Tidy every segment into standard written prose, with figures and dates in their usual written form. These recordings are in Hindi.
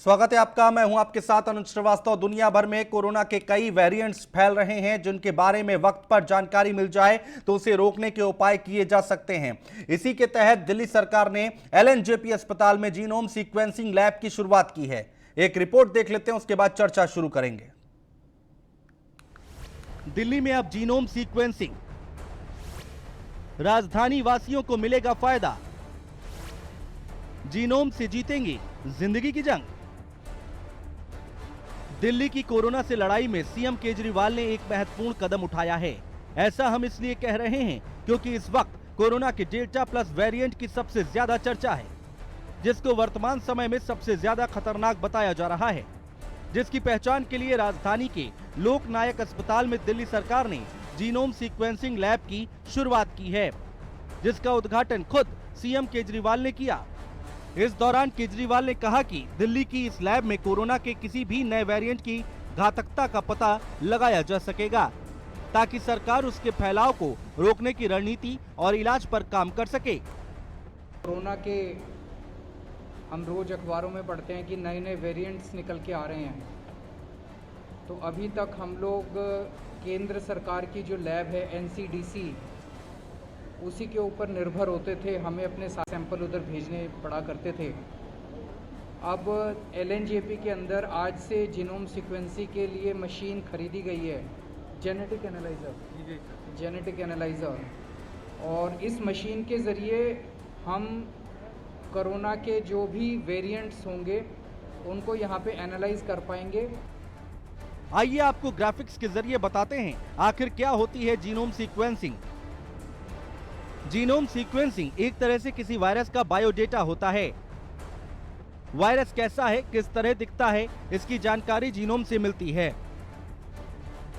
स्वागत है आपका। मैं हूं आपके साथ अनुज श्रीवास्तव। दुनिया भर में कोरोना के कई वेरिएंट्स फैल रहे हैं जिनके बारे में वक्त पर जानकारी मिल जाए तो उसे रोकने के उपाय किए जा सकते हैं। इसी के तहत दिल्ली सरकार ने एलएनजेपी अस्पताल में जीनोम सीक्वेंसिंग लैब की शुरुआत की है। एक रिपोर्ट देख लेते हैं, उसके बाद चर्चा शुरू करेंगे। दिल्ली में अब जीनोम सीक्वेंसिंग, राजधानी वासियों को मिलेगा फायदा। जीनोम से जीतेंगे जिंदगी की जंग। दिल्ली की कोरोना से लड़ाई में सीएम केजरीवाल ने एक महत्वपूर्ण कदम उठाया है। ऐसा हम इसलिए कह रहे हैं क्योंकि इस वक्त कोरोना के डेल्टा प्लस वेरिएंट की सबसे ज्यादा चर्चा है, जिसको वर्तमान समय में सबसे ज्यादा खतरनाक बताया जा रहा है, जिसकी पहचान के लिए राजधानी के लोकनायक अस्पताल में दिल्ली सरकार ने जीनोम सीक्वेंसिंग लैब की शुरुआत की है, जिसका उद्घाटन खुद सीएम केजरीवाल ने किया। इस दौरान केजरीवाल ने कहा कि दिल्ली की इस लैब में कोरोना के किसी भी नए वेरिएंट की घातकता का पता लगाया जा सकेगा, ताकि सरकार उसके फैलाव को रोकने की रणनीति और इलाज पर काम कर सके। कोरोना के हम रोज अखबारों में पढ़ते हैं कि नए नए वेरिएंट्स निकल के आ रहे हैं, तो अभी तक हम लोग केंद्र सरकार की जो लैब है एनसीडीसी, उसी के ऊपर निर्भर होते थे। हमें अपने सैंपल उधर भेजने पड़ा करते थे। अब एलएनजेपी के अंदर आज से जीनोम सीक्वेंसिंग के लिए मशीन खरीदी गई है, जेनेटिक एनालाइज़र, और इस मशीन के ज़रिए हम कोरोना के जो भी वेरिएंट्स होंगे उनको यहाँ पे एनालाइज कर पाएंगे। आइए आपको ग्राफिक्स के जरिए बताते हैं आखिर क्या होती है जीनोम सीक्वेंसिंग। जीनोम सीक्वेंसिंग एक तरह से किसी वायरस का बायोडेटा होता है। वायरस कैसा है, किस तरह दिखता है, इसकी जानकारी जीनोम से मिलती है।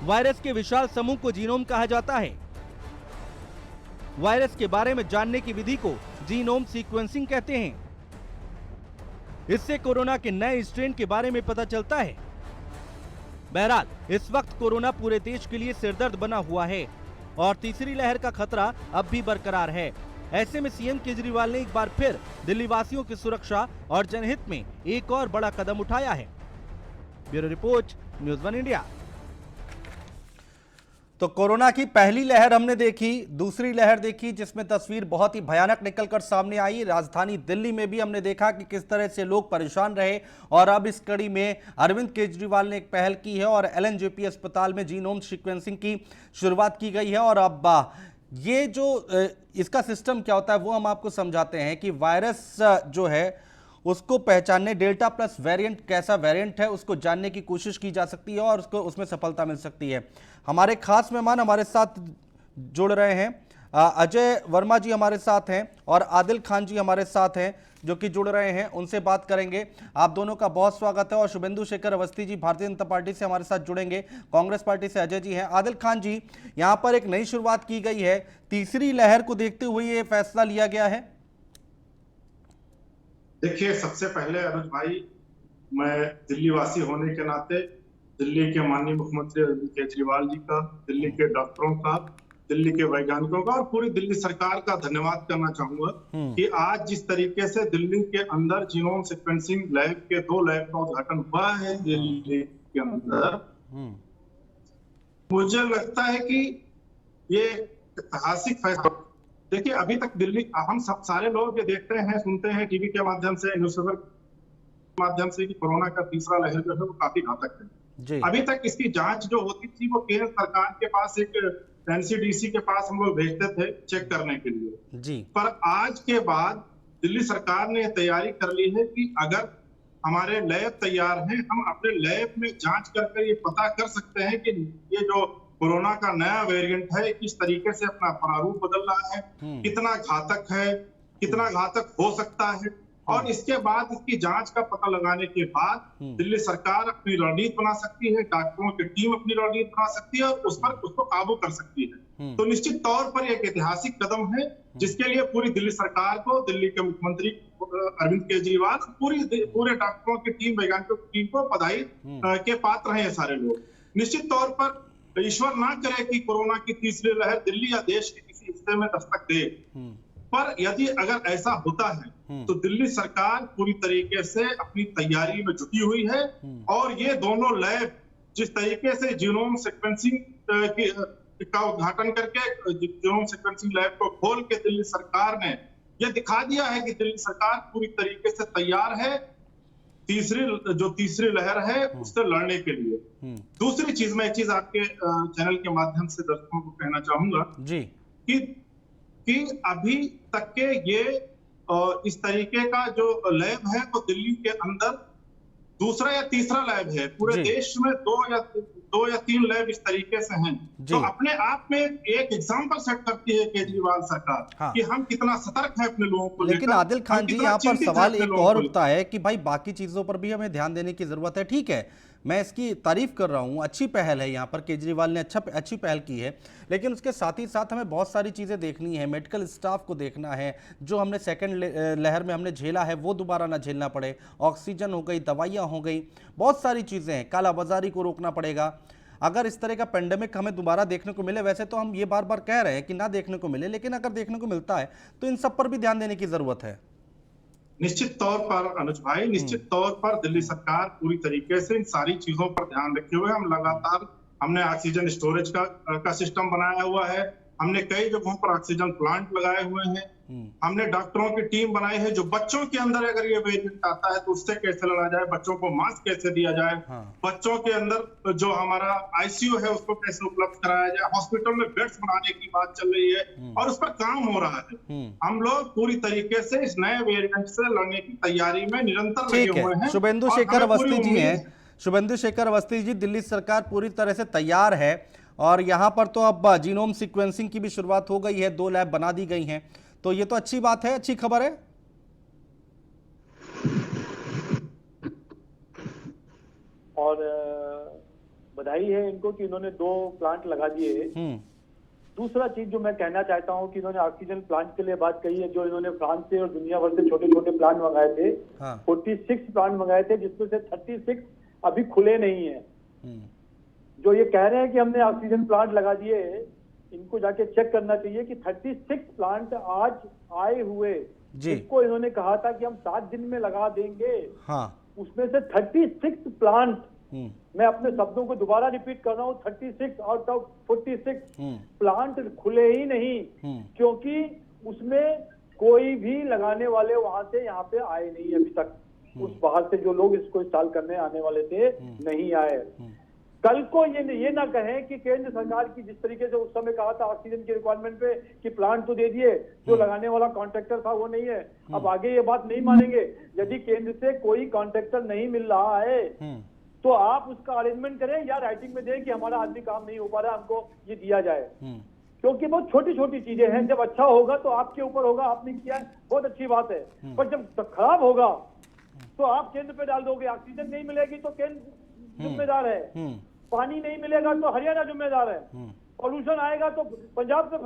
वायरस के विशाल समूह को जीनोम कहा जाता है। वायरस के बारे में जानने की विधि को जीनोम सीक्वेंसिंग कहते हैं। इससे कोरोना के नए स्ट्रेन के बारे में पता चलता है। बहरहाल इस वक्त कोरोना पूरे देश के लिए सिरदर्द बना हुआ है और तीसरी लहर का खतरा अब भी बरकरार है। ऐसे में सीएम केजरीवाल ने एक बार फिर दिल्ली वासियों की सुरक्षा और जनहित में एक और बड़ा कदम उठाया है। Bureau report, news one India. तो कोरोना की पहली लहर हमने देखी, दूसरी लहर देखी जिसमें तस्वीर बहुत ही भयानक निकलकर सामने आई। राजधानी दिल्ली में भी हमने देखा कि किस तरह से लोग परेशान रहे और अब इस कड़ी में अरविंद केजरीवाल ने एक पहल की है और एलएनजेपी अस्पताल में जीनोम सीक्वेंसिंग की शुरुआत की गई है। और अब ये जो इसका सिस्टम क्या होता है वो हम आपको समझाते हैं कि वायरस जो है उसको पहचानने, डेल्टा प्लस वेरिएंट कैसा वेरिएंट है उसको जानने की कोशिश की जा सकती है और उसको उसमें सफलता मिल सकती है। हमारे खास मेहमान हमारे साथ जुड़ रहे हैं। अजय वर्मा जी हमारे साथ हैं और आदिल खान जी हमारे साथ हैं जो कि जुड़ रहे हैं, उनसे बात करेंगे। आप दोनों का बहुत स्वागत है। और शुभेंदु शेखर अवस्थी जी भारतीय जनता पार्टी से हमारे साथ जुड़ेंगे, कांग्रेस पार्टी से अजय जी हैं। आदिल खान जी, यहाँ पर एक नई शुरुआत की गई है, तीसरी लहर को देखते हुए ये फैसला लिया गया है। देखिए, सबसे पहले अनुज भाई, मैं दिल्ली वासी होने के नाते दिल्ली के माननीय मुख्यमंत्री अरविंद केजरीवाल जी का, दिल्ली के डॉक्टरों का, दिल्ली के वैज्ञानिकों का और पूरी दिल्ली सरकार का धन्यवाद करना चाहूंगा कि आज जिस तरीके से दिल्ली के अंदर जीनोम सीक्वेंसिंग लैब के 2 लैब का उद्घाटन हुआ है दिल्ली के अंदर, मुझे लगता है कि ये ऐतिहासिक फैसला। देखिए, अभी तक दिल्ली, हम सब सारे लोग ये देखते हैं, सुनते हैं टीवी के माध्यम से, न्यूज़पेपर के माध्यम से कि कोरोना का तीसरा लहर जो है वो काफी घातक है। अभी तक इसकी जांच जो होती थी वो केंद्र सरकार के पास, एक एनसीडीसी के पास हम लोग भेजते थे चेक करने के लिए जी। पर आज के बाद दिल्ली सरकार ने तैयारी कर ली है कि अगर हमारे लैब तैयार हैं, हम अपने लैब में जांच करके ये पता कर सकते हैं कि ये जो कोरोना का नया वेरिएंट है किस तरीके से अपना प्रारूप बदल रहा है, कितना घातक है, कितना घातक हो सकता है। और इसके बाद इसकी जांच का पता लगाने के बाद दिल्ली सरकार अपनी रणनीति बना सकती है, डॉक्टरों की टीम अपनी रणनीति बना सकती है और उस पर उसको काबू कर सकती है। तो निश्चित तौर पर एक ऐतिहासिक कदम है जिसके लिए पूरी दिल्ली सरकार को, दिल्ली के मुख्यमंत्री अरविंद केजरीवाल, पूरे डॉक्टरों की टीम, वैज्ञानिकों की टीम को बधाई के पात्र हैं ये सारे लोग। निश्चित तौर पर ईश्वर ना करे कि कोरोना की तीसरी लहर दिल्ली या देश के किसी हिस्से में दस्तक दे, पर यदि अगर ऐसा होता है तो दिल्ली सरकार पूरी तरीके से अपनी तैयारी में जुटी हुई है और ये दोनों लैब जिस तरीके से जीनोम सीक्वेंसिंग का उद्घाटन करके जीनोम सीक्वेंसिंग लैब को खोल के दिल्ली सरकार ने यह दिखा दिया है कि दिल्ली सरकार पूरी तरीके से तैयार है तीसरी लहर है उससे लड़ने के लिए। दूसरी चीज मैं एक चीज आपके चैनल के माध्यम से दर्शकों को कहना चाहूंगा जी कि अभी तक के ये इस तरीके का जो लैब है वो दिल्ली के अंदर दूसरा या तीसरा लैब है। पूरे देश में दो या तीन लैब इस तरीके से हैं, तो अपने आप में एक एग्जांपल सेट करती है केजरीवाल सरकार कि हम कितना सतर्क हैं अपने लोगों को लेकर। लेकिन आदिल खान जी, यहाँ पर सवाल एक और उठता है कि भाई बाकी चीजों पर भी हमें ध्यान देने की जरूरत है। ठीक है, मैं इसकी तारीफ कर रहा हूँ, अच्छी पहल है, यहाँ पर केजरीवाल ने अच्छी पहल की है, लेकिन उसके साथ ही साथ हमें बहुत सारी चीज़ें देखनी है। मेडिकल स्टाफ को देखना है, जो हमने सेकंड लहर में हमने झेला है वो दोबारा ना झेलना पड़े। ऑक्सीजन हो गई, दवाइयाँ हो गई, बहुत सारी चीज़ें हैं। कालाबाजारी को रोकना पड़ेगा। अगर इस तरह का पेंडेमिक हमें दोबारा देखने को मिले, वैसे तो हम ये बार बार कह रहे हैं कि ना देखने को मिले, लेकिन अगर देखने को मिलता है तो इन सब पर भी ध्यान देने की जरूरत है। निश्चित तौर पर अनुज भाई, निश्चित तौर पर दिल्ली सरकार पूरी तरीके से इन सारी चीजों पर ध्यान रखे हुए। हम लगातार हमने ऑक्सीजन स्टोरेज का सिस्टम बनाया हुआ है, हमने कई जगहों पर ऑक्सीजन प्लांट लगाए हुए हैं, हमने डॉक्टरों की टीम बनाई है जो बच्चों के अंदर अगर ये वेरिएंट आता है तो उससे कैसे लड़ा जाए, बच्चों को मास्क कैसे दिया जाए, बच्चों के अंदर जो हमारा आईसीयू है उसको कैसे उपलब्ध कराया जाए, हॉस्पिटल में बेड्स बनाने की बात चल रही है और उस पर काम हो रहा है। हम लोग पूरी तरीके से इस नए वेरिएंट से लड़ने की तैयारी में निरंतर लगे हुए हैं। शुभेंदु शेखर अवस्थी जी हैं, शुभेंदु शेखर अवस्थी जी, दिल्ली सरकार पूरी तरह से तैयार है और यहाँ पर तो अब जीनोम सीक्वेंसिंग की भी शुरुआत हो गई है, 2 लैब बना दी गई हैं, तो ये तो अच्छी बात है, अच्छी खबर है। और बधाई है इनको कि इन्होंने 2 प्लांट लगा दिए। दूसरा चीज जो मैं कहना चाहता हूं कि इन्होंने ऑक्सीजन प्लांट के लिए बात कही है, जो इन्होंने फ्रांस से और दुनिया भर से छोटे छोटे प्लांट मंगाए थे। 46 प्लांट मंगाए थे, जिसमें से 36 अभी खुले नहीं है। जो ये कह रहे हैं कि हमने ऑक्सीजन प्लांट लगा दिए, इनको जाके चेक करना चाहिए कि 36 प्लांट आज आए हुए, जिसको इन्होंने कहा था कि हम 7 दिन में लगा देंगे, उसमें से 36 प्लांट, मैं अपने शब्दों को दोबारा रिपीट कर रहा हूँ, 36 आउट ऑफ 46 प्लांट खुले ही नहीं, क्योंकि उसमें कोई भी लगाने वाले वहां से यहाँ पे आए नहीं अभी तक। उस बाहर से जो लोग इसको इंस्टॉल करने आने वाले थे नहीं आए। कल को ये ना कहें कि केंद्र सरकार की जिस तरीके से उस समय कहा था ऑक्सीजन की रिक्वायरमेंट पे कि प्लांट तो दे दिए, जो लगाने वाला कॉन्ट्रैक्टर था वो नहीं है, अब आगे ये बात नहीं मानेंगे। यदि केंद्र से कोई कॉन्ट्रैक्टर नहीं मिल रहा है तो आप उसका अरेंजमेंट करें या राइटिंग में दें कि हमारा आदमी काम नहीं हो पा रहा, हमको ये दिया जाए। क्योंकि बहुत छोटी छोटी चीजें हैं, जब अच्छा होगा तो आपके ऊपर होगा, आपने किया बहुत अच्छी बात है, पर जब खराब होगा तो आप केंद्र पे डाल दोगे। ऑक्सीजन नहीं मिलेगी तो केंद्र जिम्मेदार है, पानी नहीं मिलेगा तो हरियाणा जिम्मेदार है, पॉल्यूशन आएगा तो पंजाब से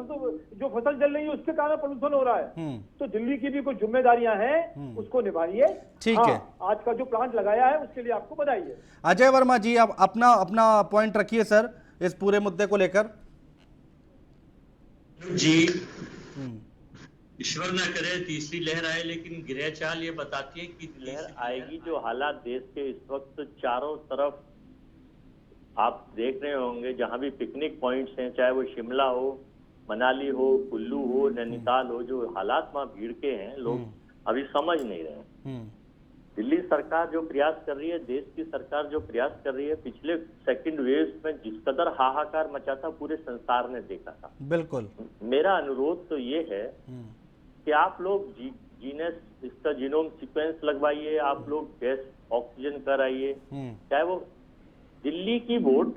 जो फसल चल रही है उसके कारण पॉल्यूशन हो रहा है। तो दिल्ली की भी कुछ जिम्मेदारियां हैं, उसको निभाइए। ठीक है, आज का जो प्लांट लगाया है उसके लिए आपको बधाई है। अजय वर्मा जी, अब अपना पॉइंट रखिए सर इस पूरे मुद्दे को लेकर। जी, ईश्वर ना करे तीसरी लहर आए, लेकिन गृह चाल ये बताती है कि लहर आएगी। जो हालात देश के इस वक्त चारों तरफ आप देख रहे होंगे, जहां भी पिकनिक पॉइंट्स हैं, चाहे वो शिमला हो, मनाली हो, कुल्लू हो, नैनीताल हो, जो हालात वहां भीड़ के हैं, लोग अभी समझ नहीं रहे। दिल्ली सरकार जो प्रयास कर रही है, देश की सरकार जो प्रयास कर रही है, पिछले सेकंड वेव में जिस कदर हाहाकार मचा था पूरे संसार ने देखा था। बिल्कुल, मेरा अनुरोध तो ये है कि आप लोग जीनस इसका जीनोम सीक्वेंस लगवाइए, आप लोग गैस ऑक्सीजन कराइए। चाहे वो दिल्ली की वोट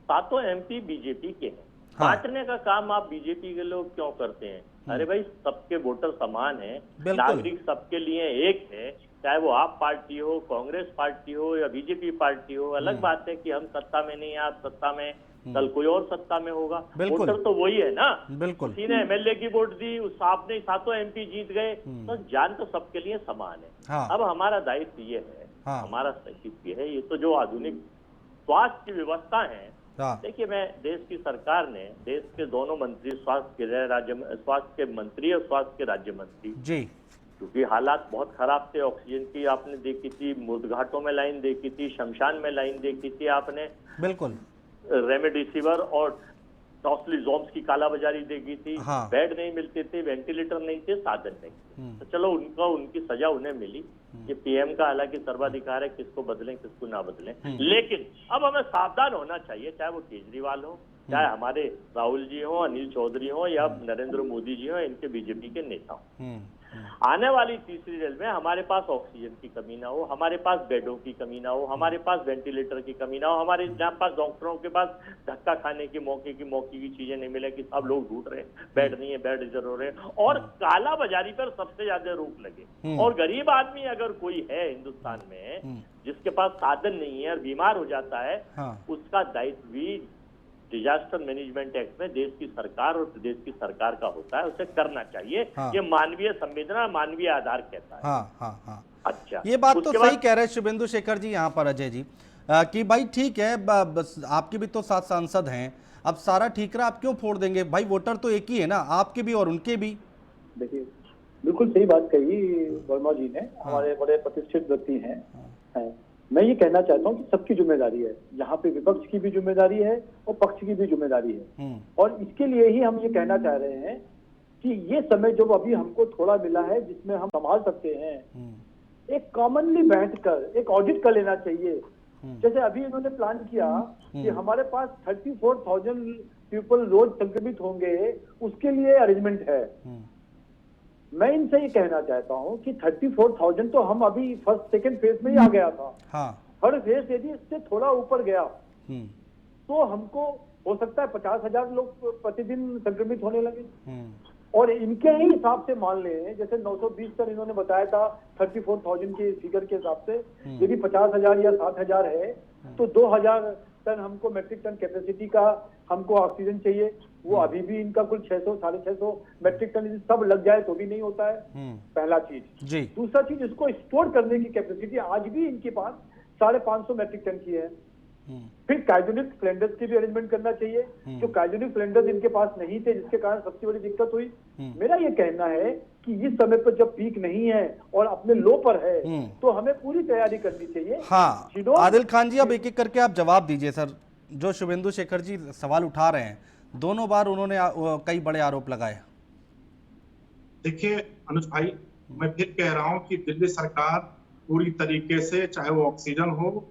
7 एमपी बीजेपी के हैं, बांटने का काम आप बीजेपी के लोग क्यों करते हैं? अरे भाई, सबके वोटर समान हैं, नागरिक सबके लिए एक है, चाहे वो आप पार्टी हो, कांग्रेस पार्टी हो या बीजेपी पार्टी हो। अलग बात है कि हम सत्ता में नहीं, आप सत्ता में, कल कोई और सत्ता में होगा, वोटर तो वही है ना। बिल्कुल, किसी ने एमएलए की वोट दी, उस आपने 7 एमपी जीत गए, तो जान तो सबके लिए समान है। अब हमारा दायित्व ये है, हमारा दायित्व ये है, ये तो जो आधुनिक स्वास्थ्य की व्यवस्था है हाँ। देखिए, मैं देश की सरकार ने, देश के दोनों मंत्री, स्वास्थ्य के मंत्री और स्वास्थ्य के राज्य मंत्री जी क्योंकि हालात बहुत खराब थे, ऑक्सीजन की आपने देखी थी, मुर्दघाटों में लाइन देखी थी, शमशान में लाइन देखी थी आपने, बिल्कुल। रेमडेसिविर और टॉसिलिज़ोम्स की कालाबाजारी देखी थी, हाँ। बेड नहीं मिलते थे, वेंटिलेटर नहीं थे, साधन नहीं थे। तो चलो उनकी सजा उन्हें मिली। ये पीएम का हालांकि सर्वाधिकार है, किसको बदलें किसको ना बदलें, लेकिन अब हमें सावधान होना चाहिए, चाहे वो केजरीवाल हो, चाहे हमारे राहुल जी हो, अनिल चौधरी हो या नरेंद्र मोदी जी हो, इनके बीजेपी के नेता हो। आने वाली तीसरी रेल में हमारे पास ऑक्सीजन की कमी ना हो, हमारे पास बेडों की कमी ना हो, हमारे पास वेंटिलेटर की कमी ना हो, हमारे पास डॉक्टरों के पास धक्का खाने की मौके की चीजें नहीं मिले कि सब लोग ढूंढ रहे हैं, बेड नहीं है, बेड रिजर्व हो रहे हैं, और काला बाजारी पर सबसे ज्यादा रोक लगे। और गरीब आदमी अगर कोई है हिंदुस्तान में जिसके पास साधन नहीं है और बीमार हो जाता है, उसका दायित्व भी डिजास्टर मैनेजमेंट एक्ट में देश की सरकार और प्रदेश की सरकार का होता है, उसे करना चाहिए। ये मानवीय संवेदना, मानवीय आधार कहता है। हाँ। अच्छा, ये बात तो सही कह रहे हैं शुभेंदु शेखर जी यहाँ पर, अजय जी, कि भाई ठीक है, बस आपके भी तो 7 सांसद हैं, अब सारा ठीकरा आप क्यों फोड़ देंगे भाई, वोटर तो एक ही है ना, आपके भी और उनके भी। देखिए, बिल्कुल सही बात कही वर्मा जी ने, हमारे बड़े प्रतिष्ठित व्यक्ति हैं। मैं ये कहना चाहता हूँ कि सबकी जिम्मेदारी है, यहाँ पे विपक्ष की भी जिम्मेदारी है और पक्ष की भी जिम्मेदारी है, और इसके लिए ही हम ये कहना चाह रहे हैं कि ये समय जो अभी हमको थोड़ा मिला है जिसमें हम संभाल सकते हैं, एक कॉमनली बैठकर एक ऑडिट कर लेना चाहिए। जैसे अभी इन्होंने प्लान किया कि हमारे पास 34,000 पीपल रोज संक्रमित होंगे, उसके लिए अरेंजमेंट है। मैं इनसे ये कहना चाहता हूँ कि 34,000 तो हम अभी फर्स्ट सेकंड फेज में ही आ गया था। थर्ड फेज यदि इससे थोड़ा ऊपर गया तो हमको हो सकता है 50,000 लोग प्रतिदिन संक्रमित होने लगे। और इनके ही हिसाब से मान लें, जैसे 920 टन इन्होंने बताया था 34,000 के फिगर के हिसाब से, यदि 50,000 या 60,000 है तो 2,000 टन हमको मैट्रिक टन कैपेसिटी का हमको ऑक्सीजन चाहिए। वो अभी भी इनका कुल 600 650 मैट्रिक टन यदि सब लग जाए तो भी नहीं होता है, पहला चीज। दूसरा चीज, इसको स्टोर करने की कैपेसिटी आज भी इनके पास 550 मैट्रिक टन की है। फिर क्रायोजेनिक सिलेंडर्स की भी अरेंजमेंट करना चाहिए, जो क्रायोजेनिक सिलेंडर्स इनके पास नहीं थे, जिसके कारण सबसे बड़ी दिक्कत हुई। मेरा ये कहना है कि इस समय पर जब पीक नहीं है और अपने लो पर है तो हमें पूरी तैयारी करनी चाहिए। हाँ, आदिल खान जी, अब एक एक करके आप जवाब दीजिए सर। जो शुभेंदु शेखर जी सवाल उठा रहे हैं, दोनों बार उन्होंने कई बड़े आरोप लगाए। देखिए अनुज भाई, मैं फिर कह रहा हूं कि दिल्ली सरकार पूरी तरीके से, चाहे वो ऑक्सीजन हो,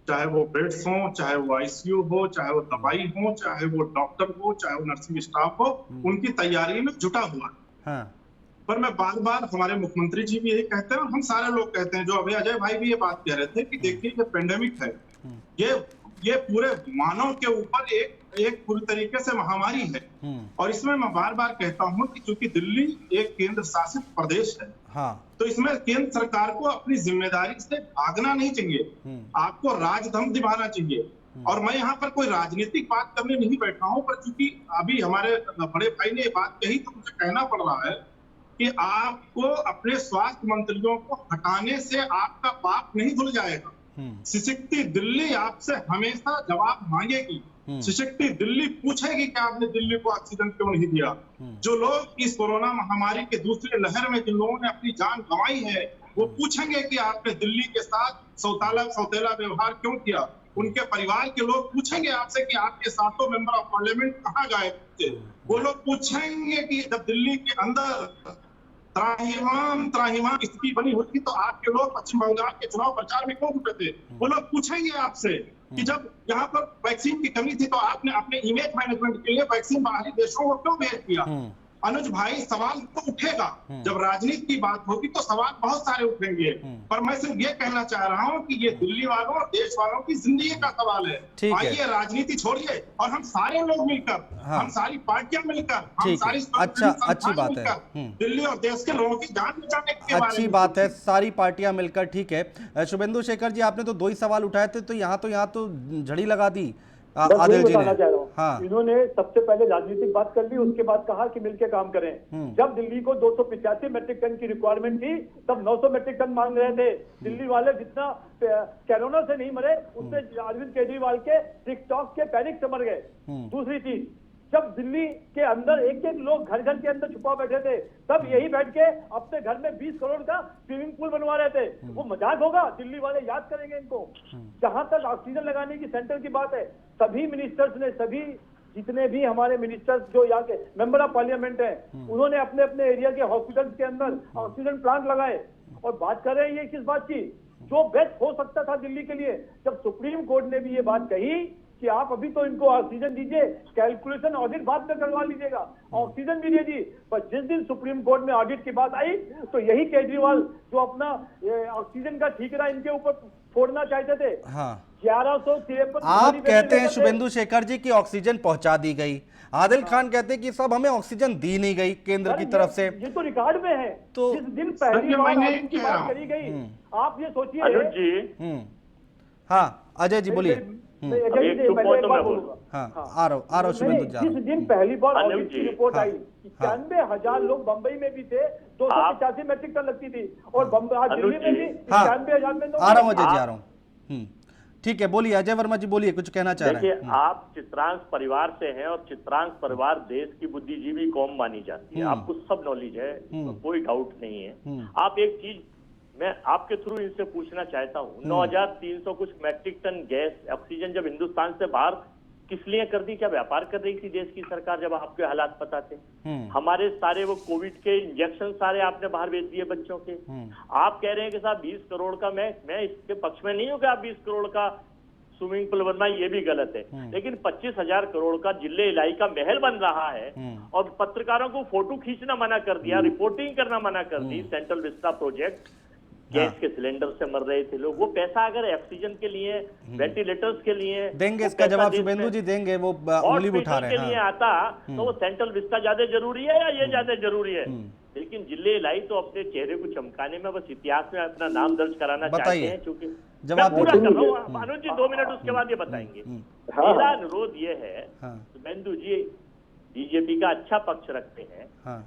चाहे वो बेड्स हो, चाहे वो आईसीयू हो, चाहे वो दवाई हो, चाहे वो डॉक्टर हो, चाहे वो नर्सिंग स्टाफ हो, उनकी तैयारी में जुटा हुआ है। पर मैं बार बार, हमारे मुख्यमंत्री जी भी यही कहते हैं और हम सारे लोग कहते हैं, जो अभी अजय भाई भी ये बात कह रहे थे कि देखिए ये पेंडेमिक है, ये पूरे मानव के ऊपर एक पूरी तरीके से महामारी है। और इसमें मैं बार बार कहता हूं कि चूंकि दिल्ली एक केंद्र शासित प्रदेश है, तो इसमें केंद्र सरकार को अपनी जिम्मेदारी से भागना नहीं चाहिए, आपको राजधर्म निभाना चाहिए। और मैं यहाँ पर कोई राजनीतिक बात करने नहीं बैठा हूँ, पर चूंकि अभी हमारे बड़े भाई ने ये बात कही तो मुझे कहना पड़ रहा है कि आपको अपने स्वास्थ्य मंत्रियों को हटाने से आपका पाप नहीं धुल जाएगा। सशक्ति दिल्ली आपसे हमेशा जवाब मांगेगी। सशक्ति दिल्ली पूछेगी कि आपने दिल्ली को ऑक्सीजन क्यों नहीं दिया। जो लोग इस कोरोना महामारी के दूसरे लहर में जिन लोगों ने अपनी जान गंवाई है, वो पूछेंगे कि आपने दिल्ली के साथ सौतेला व्यवहार क्यों किया। उनके परिवार के लोग पूछेंगे आपसे कि आपके 7 मेंबर ऑफ पार्लियामेंट कहाँ गए थे। वो लोग पूछेंगे कि जब दिल्ली के अंदर त्राहिमाम स्थिति बनी हुई थी तो आपके लोग पश्चिम बंगाल के चुनाव प्रचार में क्यों जुटे थे। वो लोग पूछेंगे आपसे कि जब यहाँ पर वैक्सीन की कमी थी तो आपने अपने इमेज मैनेजमेंट के लिए वैक्सीन बाहरी देशों को क्यों भेज दिया। अनुज भाई, सवाल तो उठेगा, जब राजनीति की बात होगी तो सवाल बहुत सारे उठेंगे, पर मैं सिर्फ ये कहना चाह रहा हूँ कि ये दिल्ली वालों और देश वालों की जिंदगी का सवाल है। आइए राजनीति छोड़िए और हम सारे लोग मिलकर, हम सारी पार्टियां मिलकर, हम सारी अच्छी बात है, दिल्ली और देश के लोगों की जान बचाने के बारे में अच्छी बात है, सारी पार्टियां मिलकर। ठीक है शुभेंदु शेखर जी, आपने तो 2 ही सवाल उठाए थे, तो यहाँ तो झड़ी लगा दी। बस आदिल यही जी ने। बताना चाह रहा हूँ। हाँ। इन्होंने सबसे पहले राजनीतिक बात कर ली, उसके बाद कहा कि मिलकर काम करें। जब दिल्ली को 285 मैट्रिक टन की रिक्वायरमेंट थी, तब 900 मैट्रिक टन मांग रहे थे। दिल्ली वाले जितना कोरोना से नहीं मरे, उससे अरविंद केजरीवाल के टिकटॉक के पैनिक से मर गए। दूसरी चीज, जब दिल्ली के अंदर एक एक लोग घर घर के अंदर छुपा बैठे थे, तब यही बैठ के अपने घर में 20 करोड़ का स्विमिंग पूल बनवा रहे थे। वो मजाक होगा? दिल्ली वाले याद करेंगे इनको। जहां तक ऑक्सीजन लगाने की सेंटर की बात है, सभी मिनिस्टर्स ने, सभी जितने भी हमारे मिनिस्टर्स जो यहाँ के मेंबर ऑफ पार्लियामेंट हैं, उन्होंने अपने अपने एरिया के हॉस्पिटल्स के अंदर ऑक्सीजन प्लांट लगाए। और बात कर रहे हैं ये किस बात की? जो बेस्ट हो सकता था दिल्ली के लिए, जब सुप्रीम कोर्ट ने भी ये बात कही कि आप अभी तो इनको ऑक्सीजन दीजिए, कैलकुलेशन ऑडिट बाद में करवा लीजिएगा, ऑक्सीजन भी दीजिए। पर जिस दिन सुप्रीम कोर्ट में ऑडिट की बात आई, तो यही केजरीवाल जो अपना ऑक्सीजन का ठीकरा इनके ऊपर फोड़ना चाहते थे। हाँ। 1153 आप कहते हैं शुभेंदु शेखर जी की ऑक्सीजन पहुंचा दी गई, आदिल खान कहते हैं कि सब हमें ऑक्सीजन दी नहीं गई केंद्र की तरफ से। ये तो रिकॉर्ड में है। तो जिस दिन पहली बार ऑडिट की बात करी गई, आप ये सोचिए। अनुज जी, हाँ अजय जी बोलिए। हाँ आ रहा हूँ शुभेंदु जी। जिस दिन पहली बार ऑडिट की रिपोर्ट आई, 91,000 लोग बंबई में भी थे, 285 मैट्रिक टन लगती थी, और आज दिल्ली में भी 91,000 में। आ रहा हूँ अजय जी, आ रहा हूँ। ठीक है, बोलिए अजय वर्मा जी, बोलिए, कुछ कहना चाह रहे हैं। देखिए, आप चित्रांश परिवार से हैं और चित्रांश परिवार देश की बुद्धिजीवी कौम मानी जाती है, आपको सब नॉलेज है, कोई डाउट नहीं है। आप एक चीज मैं आपके थ्रू इनसे पूछना चाहता हूँ, 9,300 कुछ मैट्रिक टन गैस ऑक्सीजन जब हिंदुस्तान से बाहर किस लिए कर दी? क्या व्यापार कर रही थी देश की सरकार जब आपके हालात पता थे? हमारे सारे वो कोविड के इंजेक्शन सारे आपने बाहर भेज दिए बच्चों के। आप कह रहे हैं कि साहब 20 करोड़ का, मैं इसके पक्ष में नहीं हूं कि आप 20 करोड़ का स्विमिंग पूल बनना, ये भी गलत है, लेकिन 25,000 करोड़ का जिले इलाई का महल बन रहा है और पत्रकारों को फोटो खींचना मना कर दिया, रिपोर्टिंग करना मना कर दी। सेंट्रल विस्टा प्रोजेक्ट, गैस के सिलेंडर से मर रहे थे लोग, वो पैसा अगर ऑक्सीजन के लिए, वेंटिलेटर्स के लिए देंगे, इसका जवाब शुभेंदु जी देंगे, वो उंगली उठा रहे हैं। के लिए आता तो वो सेंट्रल विस्टा ज्यादा जरूरी है या ये ज्यादा जरूरी है? लेकिन जिले लाई तो अपने चेहरे को चमकाने में, बस इतिहास में अपना नाम दर्ज कराना चाहते हैं। चूंकि जवाब पूरा कर रहा हूँ अनुज जी, 2 मिनट उसके बाद ये बताएंगे। मेरा अनुरोध ये है, शुभेंदु जी बीजेपी का अच्छा पक्ष रखते हैं,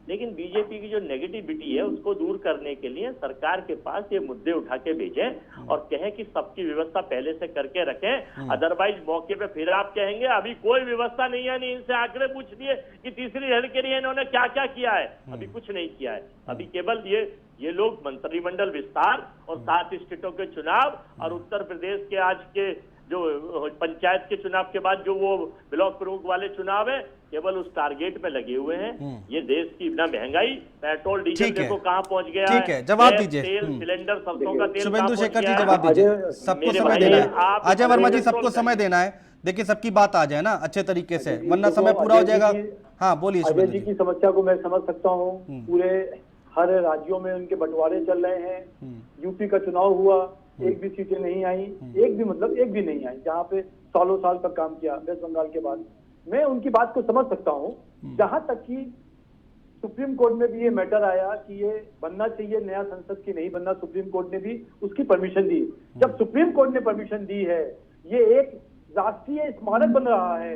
लेकिन बीजेपी की जो नेगेटिविटी है उसको दूर करने के लिए सरकार के पास ये मुद्दे उठा के भेजें और कहें कि सबकी व्यवस्था पहले से करके रखें। अदरवाइज मौके पे फिर आप कहेंगे अभी कोई व्यवस्था नहीं है, नहीं इनसे आंकड़े पूछ लिए कि तीसरी लहर के लिए इन्होंने क्या क्या किया है। अभी कुछ नहीं किया है, अभी केवल ये लोग मंत्रिमंडल विस्तार और 7 स्टेटों के चुनाव और उत्तर प्रदेश के आज के जो पंचायत के चुनाव के बाद जो वो ब्लॉक प्रमुख वाले चुनाव है, केवल उस टारगेट पे लगे हुए हैं। ये देश की ना महंगाई, पेट्रोल डीजल देखो कहाँ पहुंच गया है। ठीक है, जवाब दीजिए। तेल सिलेंडर, सरसों का तेल। शुभेंदु शेखर जी जवाब दीजिए, सबको समय देना है। अजय वर्मा जी, सबको समय देना है, देखिए सबकी बात आ जाए ना अच्छे तरीके से, वरना समय पूरा हो जाएगा। हाँ बोलिए। अजय जी की समस्या को मैं समझ सकता हूँ, पूरे हर राज्यों में उनके बंटवारे चल रहे हैं। यूपी का चुनाव हुआ, एक भी सीटें नहीं आई, एक भी नहीं आई, जहाँ पे सालों साल तक काम किया वेस्ट बंगाल के बाद। मैं उनकी बात को समझ सकता हूँ। जहां तक कि सुप्रीम कोर्ट में भी ये मैटर आया कि ये बनना चाहिए नया संसद की नहीं बनना, सुप्रीम कोर्ट ने भी उसकी परमिशन दी। जब सुप्रीम कोर्ट ने परमिशन दी है, ये एक राष्ट्रीय स्मारक बन रहा है,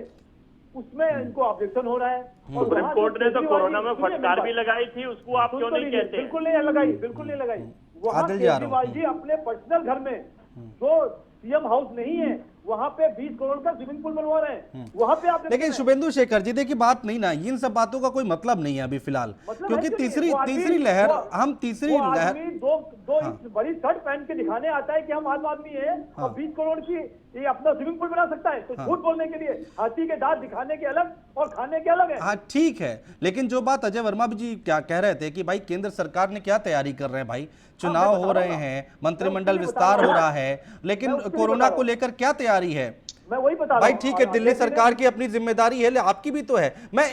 उसमें इनको ऑब्जेक्शन हो रहा है। सुप्रीम कोर्ट ने तो कोरोना में फटकार भी लगाई थी, उसको आप क्यों नहीं कहते? बिल्कुल नहीं लगाई, बिल्कुल नहीं लगाई। वहाँ केजरीवाल जी अपने पर्सनल घर में, जो सीएम हाउस नहीं है, वहाँ पे 20 करोड़ का स्विमिंग पूल बनवा रहे हैं, वहाँ पे आप। लेकिन शुभेंदु शेखर जी देखिए, बात नहीं ना, इन सब बातों का कोई मतलब नहीं है अभी फिलहाल, क्योंकि तीसरी लहर, हम तीसरी लहर दो बड़ी शर्ट पहन के दिखाने आता है कि हम आम आदमी है, और 20 करोड़ की ये अपना स्विमिंग पूल बना सकता है। तो झूठ बोलने के लिए हाथी के दांत दिखाने के अलग और खाने के अलग है। हाँ ठीक है, लेकिन जो बात अजय वर्मा जी क्या कह रहे थे कि भाई केंद्र सरकार ने क्या तैयारी कर रहे हैं, भाई चुनाव हो रहे हैं, मंत्रिमंडल विस्तार हो रहा है, लेकिन कोरोना को लेकर क्या तैयारी है? मैं वही बता रहा हूं। भाई ठीक है, दिल्ली सरकार की अपनी जिम्मेदारी है, आपकी भी तो है। मैं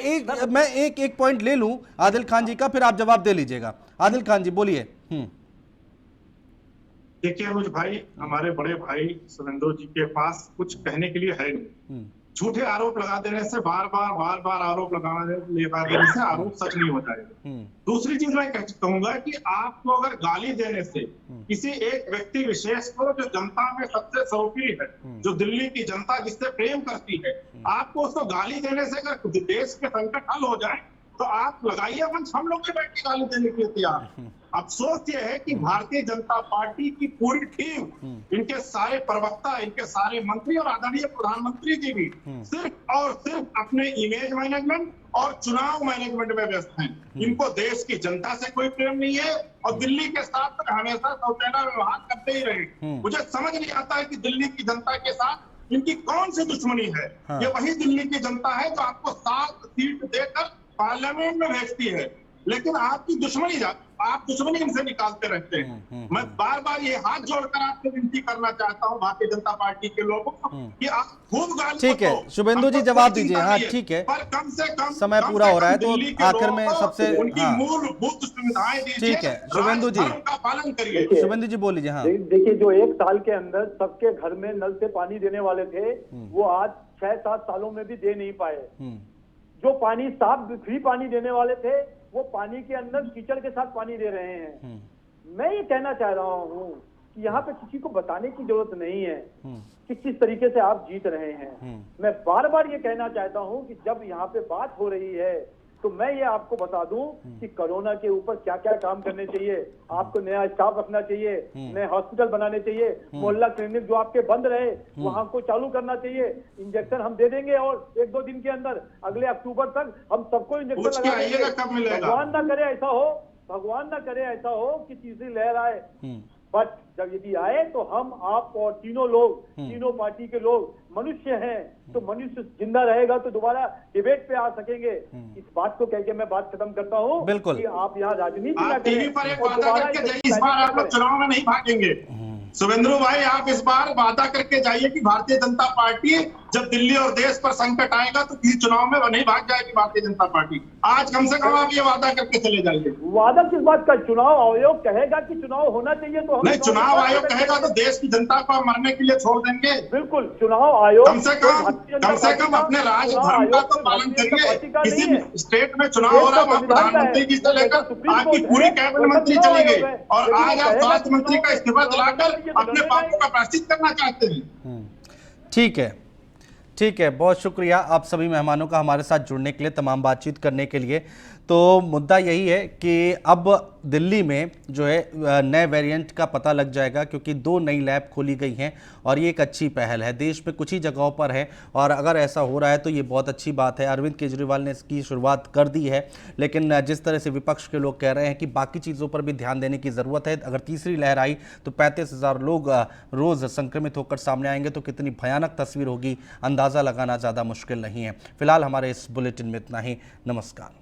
एक पॉइंट ले लूं आदिल खान जी का, फिर आप जवाब दे लीजिएगा। आदिल खान जी बोलिए। देखिए अनुज भाई, हमारे बड़े भाई शुभेंदु जी के पास कुछ कहने के लिए है नहीं। झूठे आरोप लगा देने से, बार बार आरोप लगा देने से आरोप सच नहीं हो जाएगा। दूसरी चीज मैं कहूंगा कि आपको अगर गाली देने से किसी एक व्यक्ति विशेष को, जो जनता में सबसे सौंपी है, जो दिल्ली की जनता जिससे प्रेम करती है, आपको उसको गाली देने से अगर देश के संकट हल हो जाए तो आप लगाइए मंच, हम लोग भी बैठ के गाली देने के लिए तैयार हैं। अफसोस ये है कि भारतीय जनता पार्टी की पूरी टीम, इनके सारे प्रवक्ता, इनके सारे मंत्री और आदरणीय प्रधानमंत्री जी भी सिर्फ और सिर्फ अपने इमेज मैनेजमेंट और चुनाव मैनेजमेंट में व्यस्त हैं। इनको देश की जनता से कोई प्रेम नहीं है और दिल्ली के साथ हमेशा सौतेला व्यवहार करते ही रहे। मुझे समझ नहीं आता है कि दिल्ली की जनता के साथ इनकी कौन सी दुश्मनी है। ये वही दिल्ली की जनता है जो आपको 7 सीट देकर पार्लियामेंट में भेजती है, लेकिन आपकी आप दुश्मनी इनसे निकालते रहते हैं। मैं बार बार ये हाथ जोड़कर आपसे विनती करना चाहता हूँ भारतीय जनता पार्टी के लोगों को कि आप खूब गाली, ठीक है शुभेंदु जी जवाब दीजिए। हाँ ठीक है, पर कम से कम समय पूरा हो रहा है तो आखिर में सबसे उनकी मूलभूत सुविधाएं दीजिए। ठीक है शुभेंदु जी, का पालन करिए। शुभेंदु जी बोल लीजिए। हाँ देखिए, जो 1 साल के अंदर सबके घर में नल से पानी देने वाले थे, वो आज 6-7 सालों में भी दे नहीं पाए। जो पानी साफ फ्री पानी देने वाले थे, वो पानी के अंदर कीचड़ के साथ पानी दे रहे हैं। मैं ये कहना चाह रहा हूँ कि यहाँ पे किसी को बताने की जरूरत नहीं है कि किस तरीके से आप जीत रहे हैं। मैं बार बार ये कहना चाहता हूँ कि जब यहाँ पे बात हो रही है तो मैं ये आपको बता दूं कि कोरोना के ऊपर क्या क्या काम करने चाहिए। आपको नया स्टाफ रखना चाहिए, नए हॉस्पिटल बनाने चाहिए, मोहल्ला क्लिनिक जो आपके बंद रहे वहां को चालू करना चाहिए। इंजेक्शन हम दे देंगे और 1-2 दिन के अंदर, अगले अक्टूबर तक हम सबको इंजेक्शन लगा देंगे। भगवान ना करे ऐसा हो कि तीसरी लहर आए, बट जब यदि आए तो हम आप और तीनों पार्टी के लोग मनुष्य हैं, तो मनुष्य जिंदा रहेगा तो दोबारा डिबेट पे आ सकेंगे। इस बात को कहकर मैं बात खत्म करता हूँ। बिल्कुल, कि आप यहाँ राजनीति ना टीवी पर एक वादा करके जाइए, इस बार आप लोग चुनाव में नहीं भागेंगे। शुभेंदु भाई, आप इस बार वादा करके जाइए कि भारतीय जनता पार्टी जब दिल्ली और देश पर संकट आएगा तो किसी चुनाव में नहीं भाग जाएगी भारतीय जनता पार्टी। आज कम से कम आप ये वादा करके चले जाइए। वादा किस बात का? चुनाव आयोग कहेगा कि चुनाव होना चाहिए तो हम नहीं, चुनाव आयोग कहेगा तो देश की जनता को मरने के लिए छोड़ देंगे। बिल्कुल, चुनाव आयोग कम से कम अपने राज धर्म का तो पालन करिए। किसी स्टेट में चुनाव हो रहा है, प्रधानमंत्री जी से लेकर आपकी पूरी कैबिनेट मंत्री चली गई और आज आप स्वास्थ्य मंत्री का इस्तीफा दिलाकर अपने पापों का प्रायश्चित करना चाहते हैं। ठीक है, बहुत शुक्रिया आप सभी मेहमानों का हमारे साथ जुड़ने के लिए, तमाम बातचीत करने के लिए। तो मुद्दा यही है कि अब दिल्ली में जो है नए वेरिएंट का पता लग जाएगा, क्योंकि 2 नई लैब खोली गई हैं और ये एक अच्छी पहल है। देश में कुछ ही जगहों पर है और अगर ऐसा हो रहा है तो ये बहुत अच्छी बात है। अरविंद केजरीवाल ने इसकी शुरुआत कर दी है, लेकिन जिस तरह से विपक्ष के लोग कह रहे हैं कि बाकी चीज़ों पर भी ध्यान देने की ज़रूरत है। अगर तीसरी लहर आई तो 35,000 लोग रोज़ संक्रमित होकर सामने आएंगे तो कितनी भयानक तस्वीर होगी, अंदाज़ा लगाना ज़्यादा मुश्किल नहीं है। फिलहाल हमारे इस बुलेटिन में इतना ही। नमस्कार।